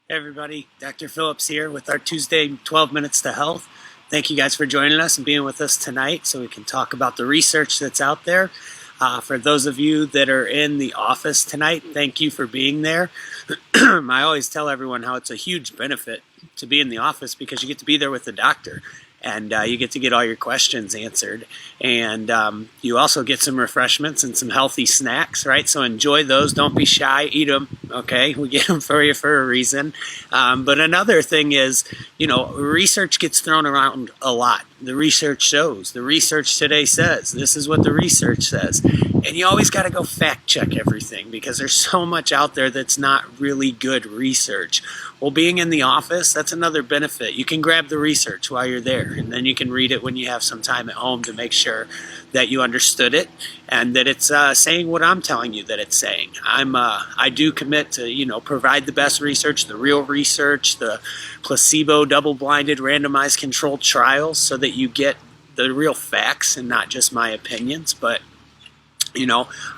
Hey everybody, Dr. Phillips here with our Tuesday 12 Minutes to Health. Thank you guys for joining us and being with us tonight so we can talk about the research that's out there. For those of you that are in the office tonight, thank you for being there. I always tell everyone how it's a huge benefit to be in the office because you get to be there with the doctor. And you get to get all your questions answered. And you also get some refreshments and some healthy snacks, right? So enjoy those. Don't be shy. Eat them, okay? We get them for you for a reason. But another thing is, research gets thrown around a lot. The research shows. The research today says. This is what the research says. And you always got to go fact check everything because there's so much out there that's not really good research. Well, being in the office, that's another benefit. You can grab the research while you're there, and then you can read it when you have some time at home to make sure that you understood it and that it's saying what I'm telling you that it's saying. I do commit to, provide the best research, the real research, the placebo, double-blinded, randomized controlled trials so that you get the real facts and not just my opinions, but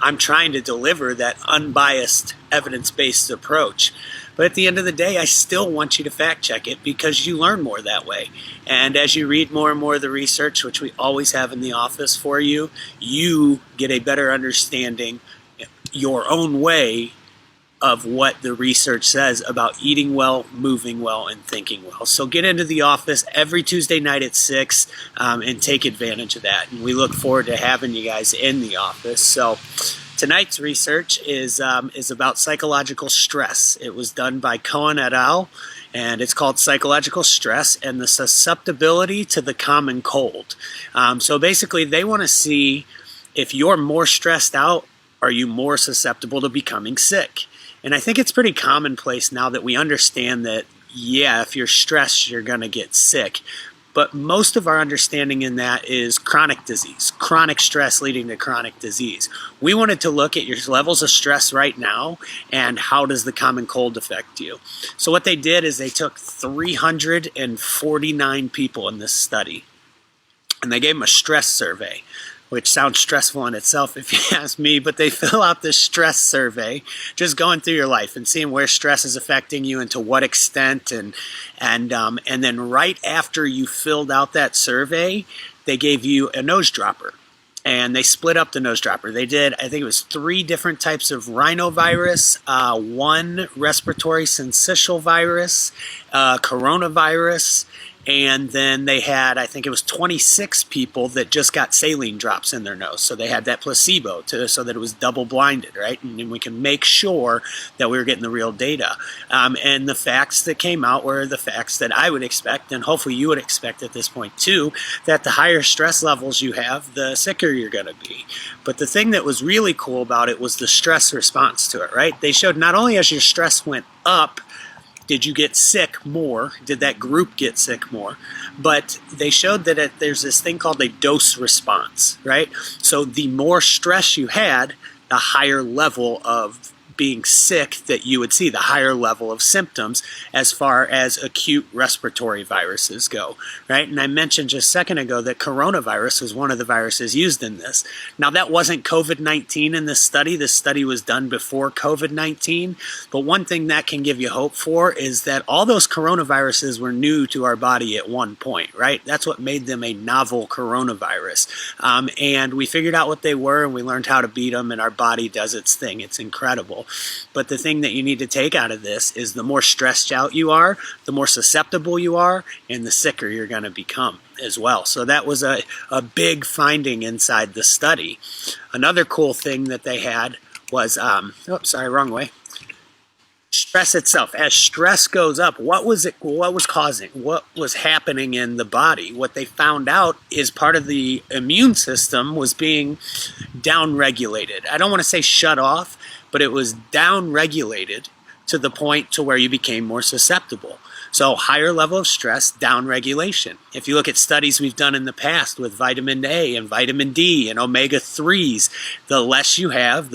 I'm trying to deliver that unbiased, evidence-based approach. But at the end of the day, I still want you to fact check it because you learn more that way. And as you read more and more of the research, which we always have in the office for you, you get a better understanding your own way of what the research says about eating well, moving well, and thinking well. So get into the office every Tuesday night at 6 and take advantage of that. And we look forward to having you guys in the office. So tonight's research is about psychological stress. It was done by Cohen et al., and it's called Psychological Stress and the Susceptibility to the Common Cold. So basically, they want to see if you're more stressed out, are you more susceptible to becoming sick? And I think it's pretty commonplace now that we understand that, if you're stressed, you're going to get sick. But most of our understanding in that is chronic disease, chronic stress leading to chronic disease. We wanted to look at your levels of stress right now and how does the common cold affect you. So what they did is they took 349 people in this study and they gave them a stress survey, which sounds stressful in itself if you ask me, but they fill out this stress survey, just going through your life and seeing where stress is affecting you and to what extent. And then right after you filled out that survey, they gave you a nose dropper. And they split up the nose dropper. They did, I think it was 3 different types of rhinovirus, 1 respiratory syncytial virus, coronavirus, and then they had, I think it was 26 people that just got saline drops in their nose. So they had that placebo so that it was double blinded, right? And we can make sure that we were getting the real data. And the facts that came out were the facts that I would expect, and hopefully you would expect at this point too, that the higher stress levels you have, the sicker you're going to be. But the thing that was really cool about it was the stress response to it, right? They showed not only as your stress went up, did you get sick more? Did that group get sick more? But they showed that there's this thing called a dose response, right? So the more stress you had, the higher level of being sick that you would see, the higher level of symptoms as far as acute respiratory viruses go, right? And I mentioned just a second ago that coronavirus was one of the viruses used in this. Now, that wasn't COVID-19 in this study. This study was done before COVID-19. But one thing that can give you hope for is that all those coronaviruses were new to our body at one point, right? That's what made them a novel coronavirus. And we figured out what they were and we learned how to beat them, and our body does its thing. It's incredible. But the thing that you need to take out of this is the more stressed out you are, the more susceptible you are, and the sicker you're going to become as well. So that was a big finding inside the study. Another cool thing that they had was, wrong way. Stress itself. As stress goes up, what was causing? What was happening in the body? What they found out is part of the immune system was being downregulated. I don't want to say shut off, but it was downregulated to the point to where you became more susceptible. So higher level of stress, downregulation. If you look at studies we've done in the past with vitamin A and vitamin D and omega-3s, the less you have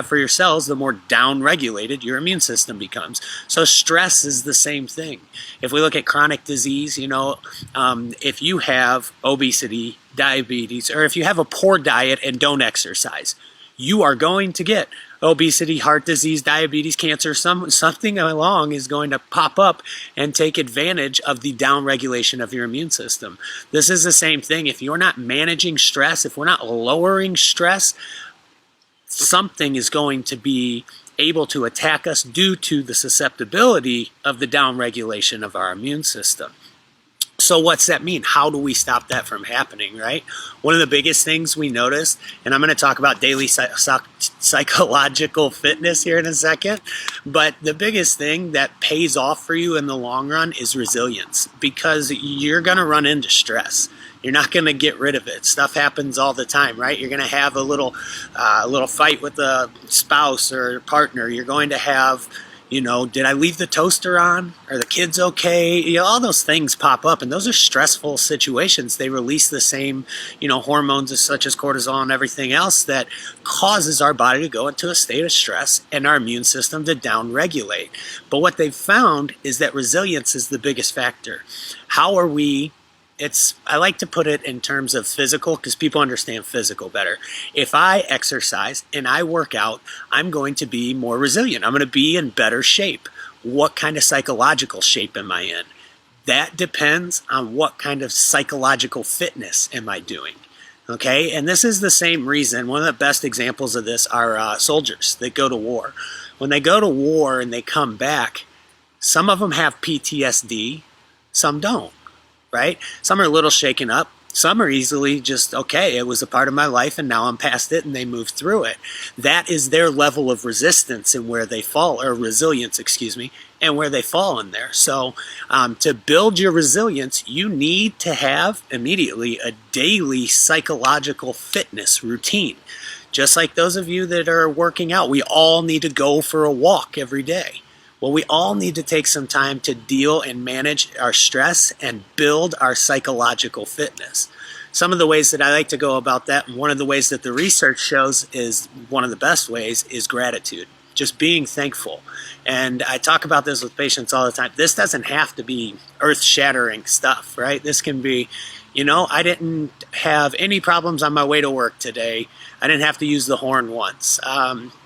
for your cells, the more downregulated your immune system becomes. So stress is the same thing. If we look at chronic disease, if you have obesity, diabetes, or if you have a poor diet and don't exercise, you are going to get obesity, heart disease, diabetes, cancer, something along is going to pop up and take advantage of the downregulation of your immune system. This is the same thing. If you're not managing stress, if we're not lowering stress, something is going to be able to attack us due to the susceptibility of the downregulation of our immune system. So what's that mean? How do we stop that from happening, right? One of the biggest things we noticed, and I'm going to talk about daily psychological fitness here in a second, but the biggest thing that pays off for you in the long run is resilience, because you're going to run into stress. You're not going to get rid of it. Stuff happens all the time, right? You're going to have a little fight with a spouse or partner. You're going to have, did I leave the toaster on? Are the kids okay? All those things pop up, and those are stressful situations. They release the same, hormones such as cortisol and everything else that causes our body to go into a state of stress and our immune system to downregulate. But what they've found is that resilience is the biggest factor. How are we? I like to put it in terms of physical, because people understand physical better. If I exercise and I work out, I'm going to be more resilient. I'm going to be in better shape. What kind of psychological shape am I in? That depends on what kind of psychological fitness am I doing. Okay, and this is the same reason. One of the best examples of this are soldiers that go to war. When they go to war and they come back, some of them have PTSD, some don't. Right? Some are a little shaken up. Some are easily just, okay, it was a part of my life and now I'm past it, and they move through it. That is their level of resistance and where they fall, or resilience, and where they fall in there. So to build your resilience, you need to have immediately a daily psychological fitness routine. Just like those of you that are working out, we all need to go for a walk every day. Well, we all need to take some time to deal and manage our stress and build our psychological fitness. Some of the ways that I like to go about that, and one of the ways that the research shows is one of the best ways, is gratitude. Just being thankful. And I talk about this with patients all the time. This doesn't have to be earth-shattering stuff, right? This can be, I didn't have any problems on my way to work today. I didn't have to use the horn once.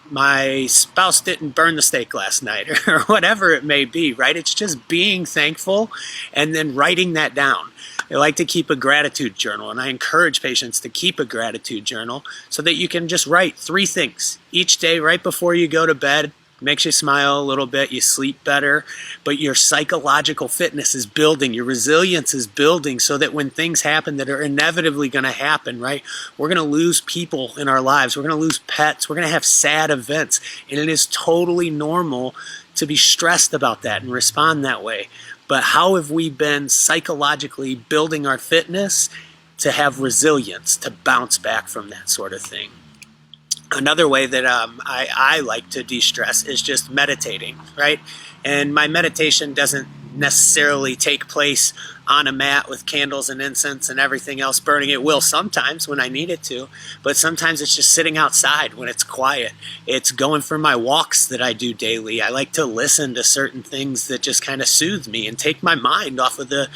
My spouse didn't burn the steak last night, or whatever it may be, right? It's just being thankful and then writing that down. I like to keep a gratitude journal, and I encourage patients to keep a gratitude journal so that you can just write 3 things each day right before you go to bed. Makes you smile a little bit, you sleep better, but your psychological fitness is building, your resilience is building, so that when things happen that are inevitably going to happen, right? We're going to lose people in our lives, we're going to lose pets, we're going to have sad events, and it is totally normal to be stressed about that and respond that way. But how have we been psychologically building our fitness to have resilience, to bounce back from that sort of thing? Another way that I like to de-stress is just meditating, right? And my meditation doesn't necessarily take place on a mat with candles and incense and everything else burning. It will sometimes when I need it to, but sometimes it's just sitting outside when it's quiet. It's going for my walks that I do daily. I like to listen to certain things that just kind of soothe me and take my mind off of the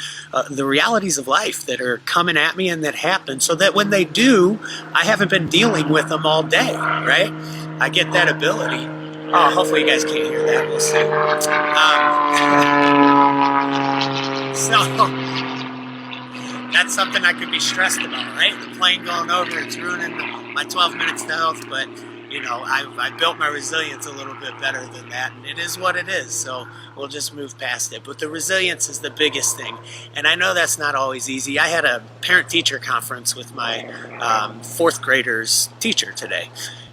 realities of life that are coming at me and that happen, so that when they do, I haven't been dealing with them all day, right? I get that ability. Oh, hopefully you guys can't hear that. We'll see. So that's something I could be stressed about, right? The plane going over, it's ruining my 12 minutes to health, but I built my resilience a little bit better than that, and it is what it is, so we'll just move past it. But the resilience is the biggest thing, and I know that's not always easy. I had a parent-teacher conference with my 4th grader's teacher today,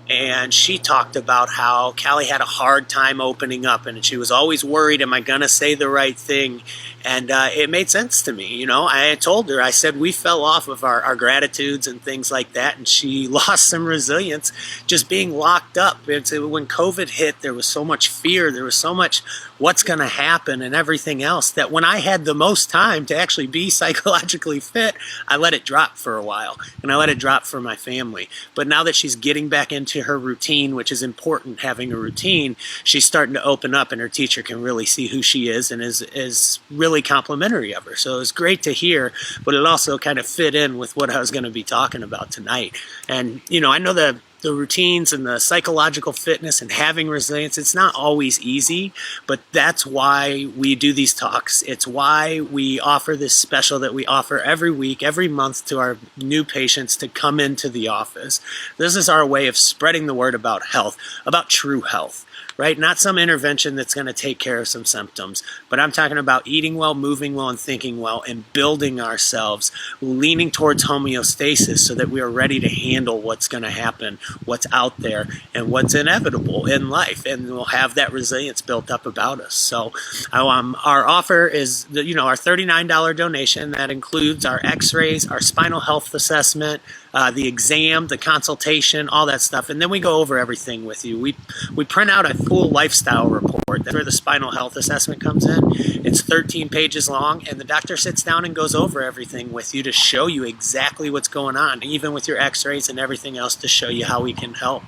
and she talked about how Callie had a hard time opening up, and she was always worried, am I going to say the right thing? And it made sense to me. I told her, I said, we fell off of our gratitudes and things like that, and she lost some resilience just being locked up. When COVID hit, there was so much fear, there was so much what's going to happen and everything else, that when I had the most time to actually be psychologically fit, I let it drop for a while, and I let it drop for my family. But now that she's getting back into her routine, which is important, having a routine, she's starting to open up, and her teacher can really see who she is and is really complimentary of her. So it was great to hear, but it also kind of fit in with what I was going to be talking about tonight. And I know the the routines and the psychological fitness and having resilience, it's not always easy, but that's why we do these talks. It's why we offer this special that we offer every week, every month to our new patients to come into the office. This is our way of spreading the word about health, about true health. Right? Not some intervention that's going to take care of some symptoms, but I'm talking about eating well, moving well, and thinking well, and building ourselves, leaning towards homeostasis so that we are ready to handle what's going to happen, what's out there, and what's inevitable in life, and we'll have that resilience built up about us. So our offer is, our $39 donation. That includes our x-rays, our spinal health assessment, the exam, the consultation, all that stuff, and then we go over everything with you. We print out a full lifestyle report. That's where the spinal health assessment comes in. It's 13 pages long, and the doctor sits down and goes over everything with you to show you exactly what's going on, even with your x-rays and everything else, to show you how we can help.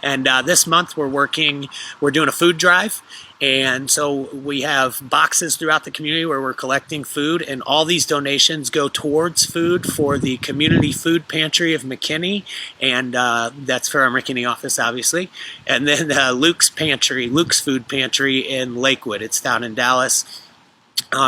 And this month we're doing a food drive. And so we have boxes throughout the community where we're collecting food, and all these donations go towards food for the Community Food Pantry of McKinney, and that's for our McKinney office, obviously. And then Luke's Food Pantry in Lakewood. It's down in Dallas.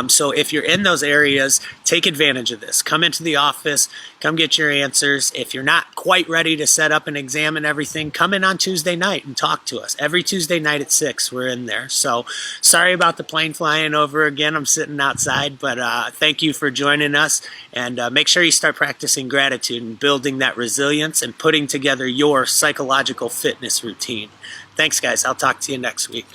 So if you're in those areas, take advantage of this. Come into the office, come get your answers. If you're not quite ready to set up and examine everything, come in on Tuesday night and talk to us. Every Tuesday night at 6, we're in there. So sorry about the plane flying over again. I'm sitting outside, but thank you for joining us. And make sure you start practicing gratitude and building that resilience and putting together your psychological fitness routine. Thanks, guys. I'll talk to you next week.